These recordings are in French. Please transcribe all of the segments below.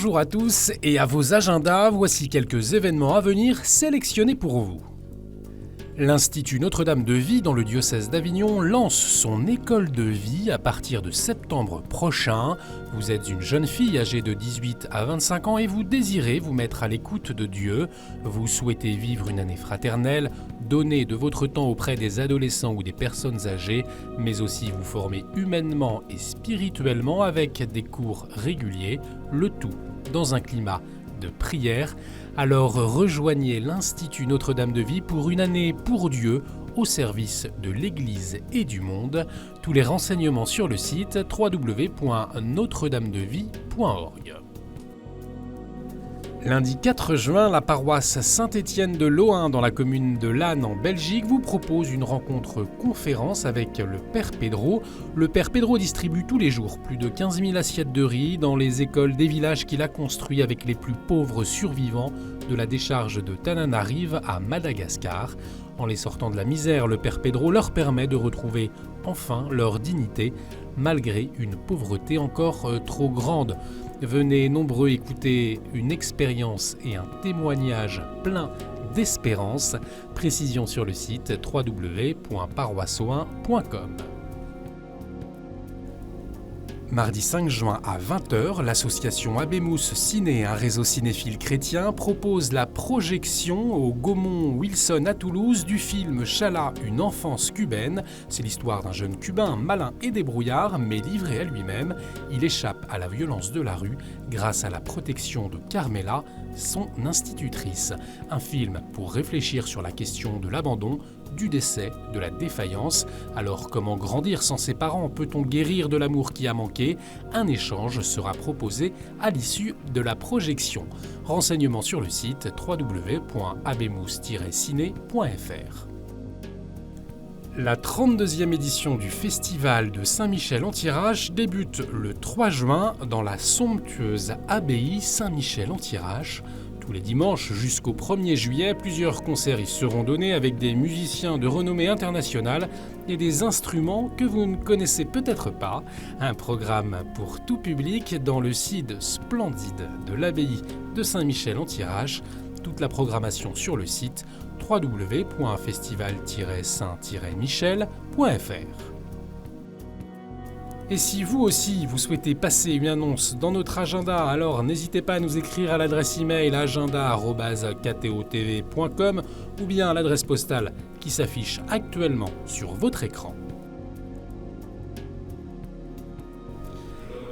Bonjour à tous et à vos agendas, voici quelques événements à venir sélectionnés pour vous. L'Institut Notre-Dame de Vie dans le diocèse d'Avignon lance son école de vie à partir de septembre prochain. Vous êtes une jeune fille âgée de 18 à 25 ans et vous désirez vous mettre à l'écoute de Dieu. Vous souhaitez vivre une année fraternelle, donner de votre temps auprès des adolescents ou des personnes âgées, mais aussi vous former humainement et spirituellement avec des cours réguliers, le tout dans un climat de prière. Alors rejoignez l'Institut Notre-Dame de Vie pour une année pour Dieu au service de l'Église et du monde. Tous les renseignements sur le site www.notredamedevie.org. Lundi 4 juin, la paroisse Saint-Étienne de Lohain dans la commune de Lannes en Belgique vous propose une rencontre conférence avec le Père Pedro. Le Père Pedro distribue tous les jours plus de 15 000 assiettes de riz dans les écoles des villages qu'il a construits avec les plus pauvres survivants de la décharge de Tananarive à Madagascar. En les sortant de la misère, le Père Pedro leur permet de retrouver enfin leur dignité, malgré une pauvreté encore trop grande. Venez nombreux écouter une expérience et un témoignage plein d'espérance. Précision sur le site www.paroissoin.com. Mardi 5 juin à 20h, l'association Habemus Ciné, un réseau cinéphile chrétien, propose la projection au Gaumont Wilson à Toulouse du film Chala, une enfance cubaine. C'est l'histoire d'un jeune cubain malin et débrouillard, mais livré à lui-même. Il échappe à la violence de la rue grâce à la protection de Carmela, son institutrice. Un film pour réfléchir sur la question de l'abandon, du décès, de la défaillance. Alors comment grandir sans ses parents? Peut-on guérir de l'amour qui a manqué? Un échange sera proposé à l'issue de la projection. Renseignements sur le site www.habemus-ciné.fr. La 32e édition du Festival de Saint-Michel-en-Thiérache débute le 3 juin dans la somptueuse abbaye Saint-Michel-en-Thiérache. Tous les dimanches jusqu'au 1er juillet, plusieurs concerts y seront donnés avec des musiciens de renommée internationale et des instruments que vous ne connaissez peut-être pas. Un programme pour tout public dans le site splendide de l'abbaye de Saint-Michel-en-Thiérache. Toute la programmation sur le site www.festival-saint-michel.fr. Et si vous aussi, vous souhaitez passer une annonce dans notre agenda, alors n'hésitez pas à nous écrire à l'adresse email agenda@ktotv.com ou bien à l'adresse postale qui s'affiche actuellement sur votre écran.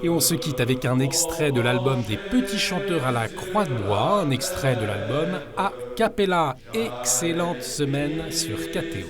Et on se quitte avec un extrait de l'album des Petits Chanteurs à la Croix de Bois, un extrait de l'album A Cappella. Excellente semaine sur KTO.